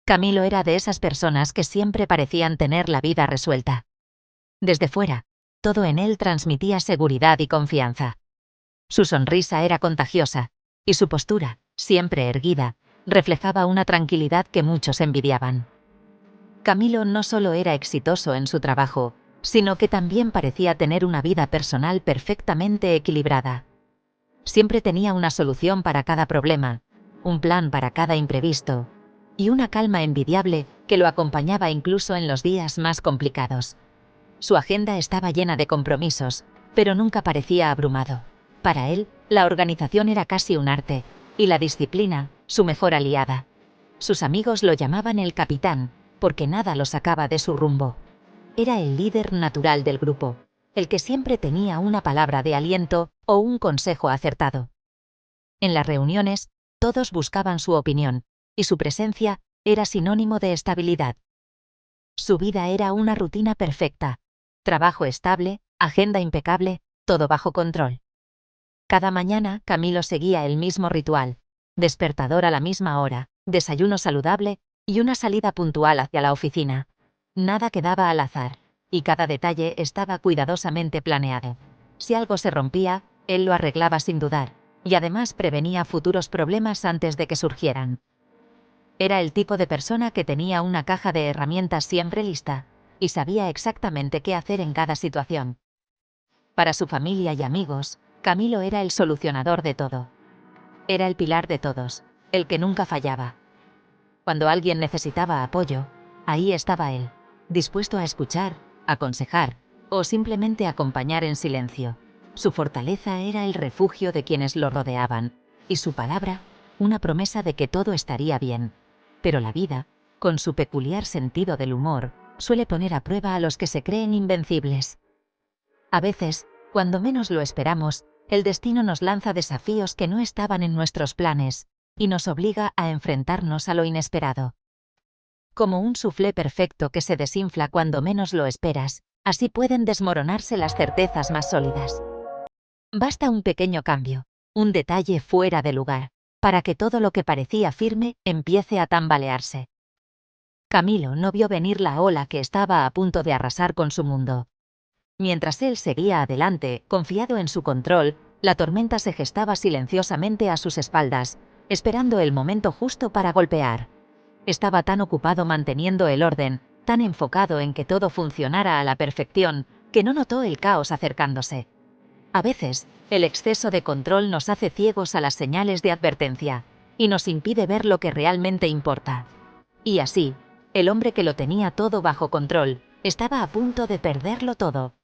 Camilo era de esas personas que siempre parecían tener la vida resuelta. Desde fuera, todo en él transmitía seguridad y confianza. Su sonrisa era contagiosa, y su postura, siempre erguida, reflejaba una tranquilidad que muchos envidiaban. Camilo no solo era exitoso en su trabajo, sino que también parecía tener una vida personal perfectamente equilibrada. Siempre tenía una solución para cada problema, un plan para cada imprevisto, y una calma envidiable que lo acompañaba incluso en los días más complicados. Su agenda estaba llena de compromisos, pero nunca parecía abrumado. Para él, la organización era casi un arte, y la disciplina, su mejor aliada. Sus amigos lo llamaban el capitán, porque nada lo sacaba de su rumbo. Era el líder natural del grupo, el que siempre tenía una palabra de aliento o un consejo acertado. En las reuniones, todos buscaban su opinión, y su presencia era sinónimo de estabilidad. Su vida era una rutina perfecta: trabajo estable, agenda impecable, todo bajo control. Cada mañana, Camilo seguía el mismo ritual: despertador a la misma hora, desayuno saludable y una salida puntual hacia la oficina. Nada quedaba al azar, y cada detalle estaba cuidadosamente planeado. Si algo se rompía, él lo arreglaba sin dudar, y además prevenía futuros problemas antes de que surgieran. Era el tipo de persona que tenía una caja de herramientas siempre lista, y sabía exactamente qué hacer en cada situación. Para su familia y amigos, Camilo era el solucionador de todo. Era el pilar de todos, el que nunca fallaba. Cuando alguien necesitaba apoyo, ahí estaba él, dispuesto a escuchar, aconsejar, o simplemente acompañar en silencio. Su fortaleza era el refugio de quienes lo rodeaban, y su palabra, una promesa de que todo estaría bien. Pero la vida, con su peculiar sentido del humor, suele poner a prueba a los que se creen invencibles. A veces, cuando menos lo esperamos, el destino nos lanza desafíos que no estaban en nuestros planes, y nos obliga a enfrentarnos a lo inesperado. Como un soufflé perfecto que se desinfla cuando menos lo esperas, así pueden desmoronarse las certezas más sólidas. Basta un pequeño cambio, un detalle fuera de lugar, para que todo lo que parecía firme empiece a tambalearse. Camilo no vio venir la ola que estaba a punto de arrasar con su mundo. Mientras él seguía adelante, confiado en su control, la tormenta se gestaba silenciosamente a sus espaldas, esperando el momento justo para golpear. Estaba tan ocupado manteniendo el orden, tan enfocado en que todo funcionara a la perfección, que no notó el caos acercándose. A veces, el exceso de control nos hace ciegos a las señales de advertencia, y nos impide ver lo que realmente importa. Y así, el hombre que lo tenía todo bajo control, estaba a punto de perderlo todo.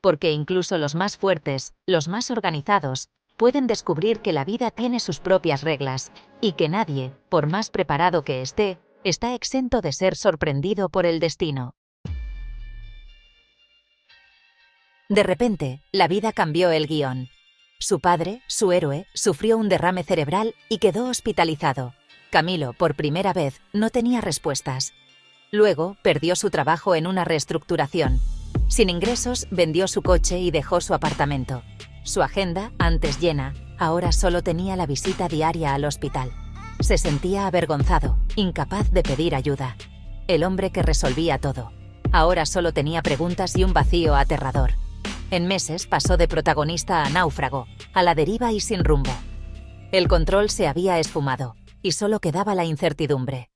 Porque incluso los más fuertes, los más organizados, pueden descubrir que la vida tiene sus propias reglas, y que nadie, por más preparado que esté, está exento de ser sorprendido por el destino. De repente, la vida cambió el guión. Su padre, su héroe, sufrió un derrame cerebral y quedó hospitalizado. Camilo, por primera vez, no tenía respuestas. Luego, perdió su trabajo en una reestructuración. Sin ingresos, vendió su coche y dejó su apartamento. Su agenda, antes llena, ahora solo tenía la visita diaria al hospital. Se sentía avergonzado, incapaz de pedir ayuda. El hombre que resolvía todo. Ahora solo tenía preguntas y un vacío aterrador. En meses pasó de protagonista a náufrago, a la deriva y sin rumbo. El control se había esfumado, y solo quedaba la incertidumbre.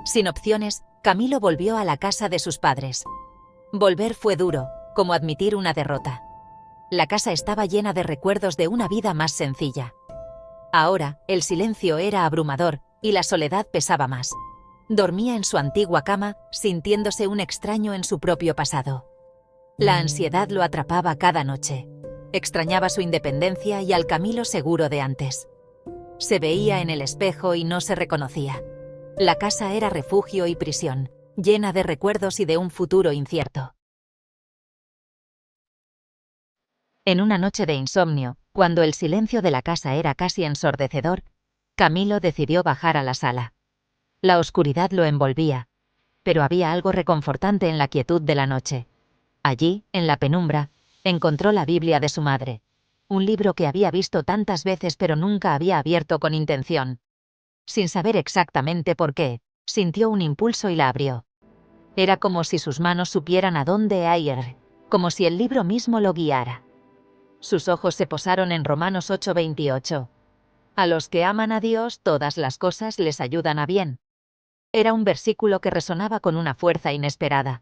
Sin opciones, Camilo volvió a la casa de sus padres. Volver fue duro, como admitir una derrota. La casa estaba llena de recuerdos de una vida más sencilla. Ahora, el silencio era abrumador, y la soledad pesaba más. Dormía en su antigua cama, sintiéndose un extraño en su propio pasado. La ansiedad lo atrapaba cada noche. Extrañaba su independencia y al Camilo seguro de antes. Se veía en el espejo y no se reconocía. La casa era refugio y prisión, llena de recuerdos y de un futuro incierto. En una noche de insomnio, cuando el silencio de la casa era casi ensordecedor, Camilo decidió bajar a la sala. La oscuridad lo envolvía, pero había algo reconfortante en la quietud de la noche. Allí, en la penumbra, encontró la Biblia de su madre, un libro que había visto tantas veces pero nunca había abierto con intención. Sin saber exactamente por qué, sintió un impulso y la abrió. Era como si sus manos supieran a dónde ir, como si el libro mismo lo guiara. Sus ojos se posaron en Romanos 8:28. A los que aman a Dios, todas las cosas les ayudan a bien. Era un versículo que resonaba con una fuerza inesperada.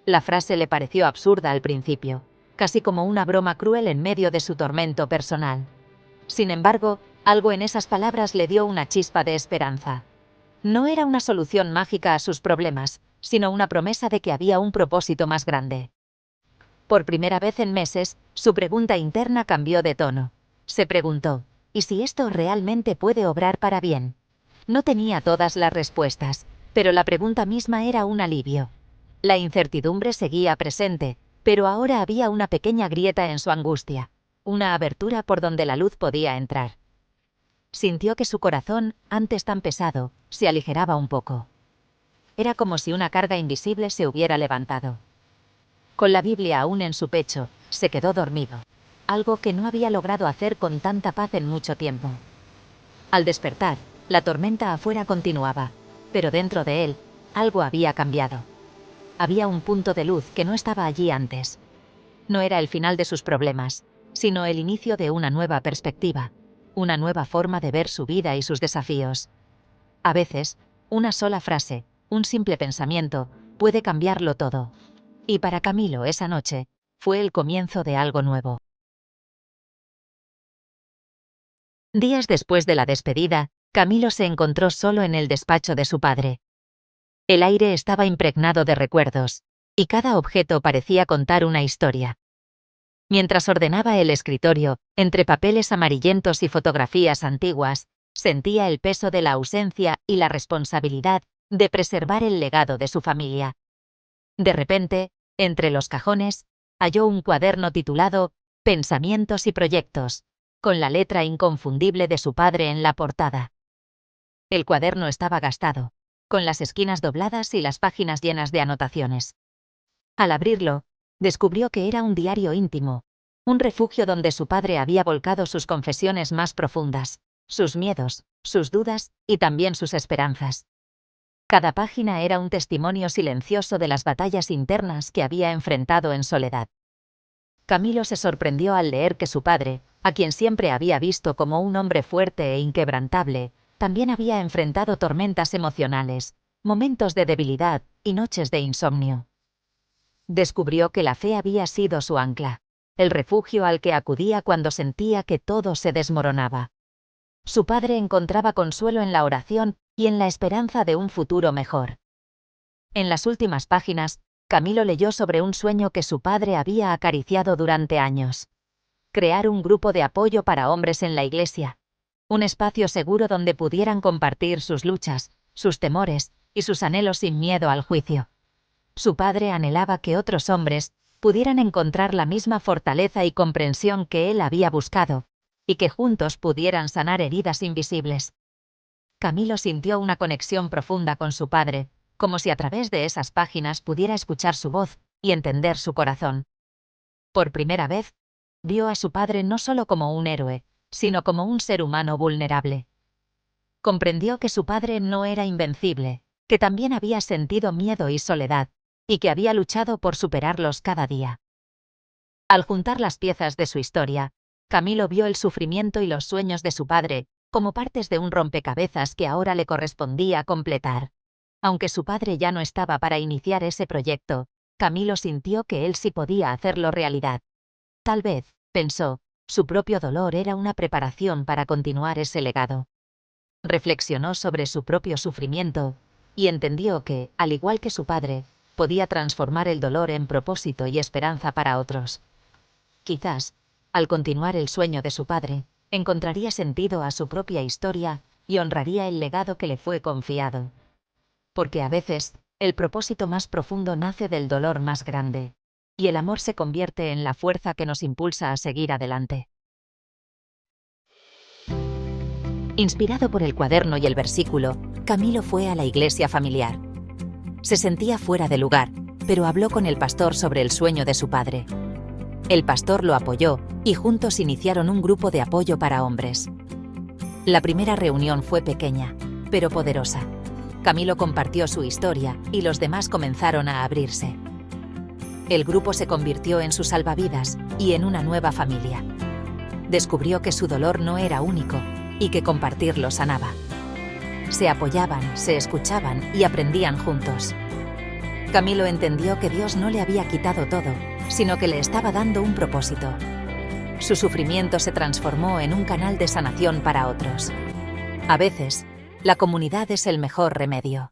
La frase le pareció absurda al principio, casi como una broma cruel en medio de su tormento personal. Sin embargo, algo en esas palabras le dio una chispa de esperanza. No era una solución mágica a sus problemas, sino una promesa de que había un propósito más grande. Por primera vez en meses, su pregunta interna cambió de tono. Se preguntó, ¿y si esto realmente puede obrar para bien? No tenía todas las respuestas, pero la pregunta misma era un alivio. La incertidumbre seguía presente, pero ahora había una pequeña grieta en su angustia, una abertura por donde la luz podía entrar. Sintió que su corazón, antes tan pesado, se aligeraba un poco. Era como si una carga invisible se hubiera levantado. Con la Biblia aún en su pecho, se quedó dormido, algo que no había logrado hacer con tanta paz en mucho tiempo. Al despertar, la tormenta afuera continuaba, pero dentro de él, algo había cambiado. Había un punto de luz que no estaba allí antes. No era el final de sus problemas, sino el inicio de una nueva perspectiva, una nueva forma de ver su vida y sus desafíos. A veces, una sola frase, un simple pensamiento, puede cambiarlo todo. Y para Camilo esa noche, fue el comienzo de algo nuevo. Días después de la despedida, Camilo se encontró solo en el despacho de su padre. El aire estaba impregnado de recuerdos, y cada objeto parecía contar una historia. Mientras ordenaba el escritorio, entre papeles amarillentos y fotografías antiguas, sentía el peso de la ausencia y la responsabilidad de preservar el legado de su familia. De repente, entre los cajones, halló un cuaderno titulado Pensamientos y Proyectos, con la letra inconfundible de su padre en la portada. El cuaderno estaba gastado, con las esquinas dobladas y las páginas llenas de anotaciones. Al abrirlo, descubrió que era un diario íntimo, un refugio donde su padre había volcado sus confesiones más profundas, sus miedos, sus dudas y también sus esperanzas. Cada página era un testimonio silencioso de las batallas internas que había enfrentado en soledad. Camilo se sorprendió al leer que su padre, a quien siempre había visto como un hombre fuerte e inquebrantable, también había enfrentado tormentas emocionales, momentos de debilidad y noches de insomnio. Descubrió que la fe había sido su ancla, el refugio al que acudía cuando sentía que todo se desmoronaba. Su padre encontraba consuelo en la oración y en la esperanza de un futuro mejor. En las últimas páginas, Camilo leyó sobre un sueño que su padre había acariciado durante años. Crear un grupo de apoyo para hombres en la iglesia. Un espacio seguro donde pudieran compartir sus luchas, sus temores y sus anhelos sin miedo al juicio. Su padre anhelaba que otros hombres pudieran encontrar la misma fortaleza y comprensión que él había buscado, y que juntos pudieran sanar heridas invisibles. Camilo sintió una conexión profunda con su padre, como si a través de esas páginas pudiera escuchar su voz y entender su corazón. Por primera vez, vio a su padre no solo como un héroe, sino como un ser humano vulnerable. Comprendió que su padre no era invencible, que también había sentido miedo y soledad, y que había luchado por superarlos cada día. Al juntar las piezas de su historia, Camilo vio el sufrimiento y los sueños de su padre como partes de un rompecabezas que ahora le correspondía completar. Aunque su padre ya no estaba para iniciar ese proyecto, Camilo sintió que él sí podía hacerlo realidad. Tal vez, pensó, su propio dolor era una preparación para continuar ese legado. Reflexionó sobre su propio sufrimiento y entendió que, al igual que su padre, podía transformar el dolor en propósito y esperanza para otros. Quizás, al continuar el sueño de su padre, encontraría sentido a su propia historia y honraría el legado que le fue confiado. Porque a veces, el propósito más profundo nace del dolor más grande, y el amor se convierte en la fuerza que nos impulsa a seguir adelante. Inspirado por el cuaderno y el versículo, Camilo fue a la iglesia familiar. Se sentía fuera de lugar, pero habló con el pastor sobre el sueño de su padre. El pastor lo apoyó y juntos iniciaron un grupo de apoyo para hombres. La primera reunión fue pequeña, pero poderosa. Camilo compartió su historia y los demás comenzaron a abrirse. El grupo se convirtió en su salvavidas y en una nueva familia. Descubrió que su dolor no era único y que compartirlo sanaba. Se apoyaban, se escuchaban y aprendían juntos. Camilo entendió que Dios no le había quitado todo, sino que le estaba dando un propósito. Su sufrimiento se transformó en un canal de sanación para otros. A veces, la comunidad es el mejor remedio.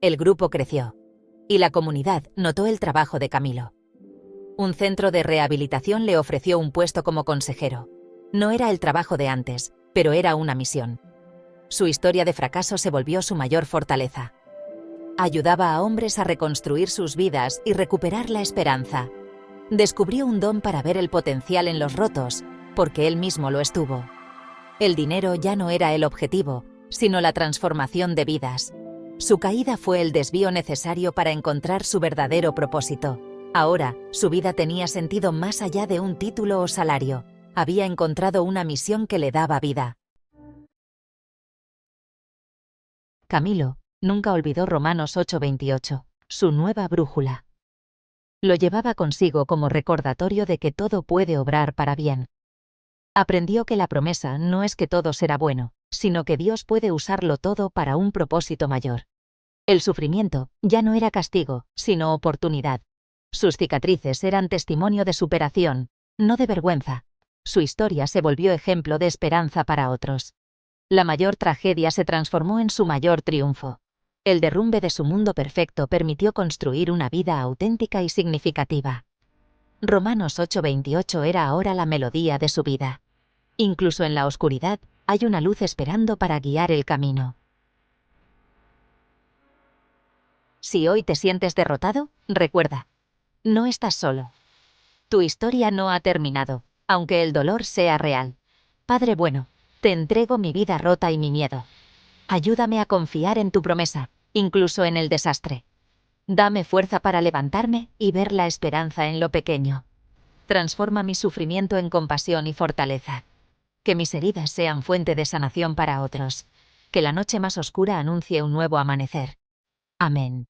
El grupo creció, y la comunidad notó el trabajo de Camilo. Un centro de rehabilitación le ofreció un puesto como consejero. No era el trabajo de antes, pero era una misión. Su historia de fracaso se volvió su mayor fortaleza. Ayudaba a hombres a reconstruir sus vidas y recuperar la esperanza. Descubrió un don para ver el potencial en los rotos, porque él mismo lo estuvo. El dinero ya no era el objetivo, sino la transformación de vidas. Su caída fue el desvío necesario para encontrar su verdadero propósito. Ahora, su vida tenía sentido más allá de un título o salario. Había encontrado una misión que le daba vida. Camilo nunca olvidó Romanos 8:28, su nueva brújula. Lo llevaba consigo como recordatorio de que todo puede obrar para bien. Aprendió que la promesa no es que todo será bueno, sino que Dios puede usarlo todo para un propósito mayor. El sufrimiento ya no era castigo, sino oportunidad. Sus cicatrices eran testimonio de superación, no de vergüenza. Su historia se volvió ejemplo de esperanza para otros. La mayor tragedia se transformó en su mayor triunfo. El derrumbe de su mundo perfecto permitió construir una vida auténtica y significativa. Romanos 8:28 era ahora la melodía de su vida. Incluso en la oscuridad, hay una luz esperando para guiar el camino. Si hoy te sientes derrotado, recuerda, no estás solo. Tu historia no ha terminado, aunque el dolor sea real. Padre bueno, te entrego mi vida rota y mi miedo. Ayúdame a confiar en tu promesa, incluso en el desastre. Dame fuerza para levantarme y ver la esperanza en lo pequeño. Transforma mi sufrimiento en compasión y fortaleza. Que mis heridas sean fuente de sanación para otros. Que la noche más oscura anuncie un nuevo amanecer. Amén.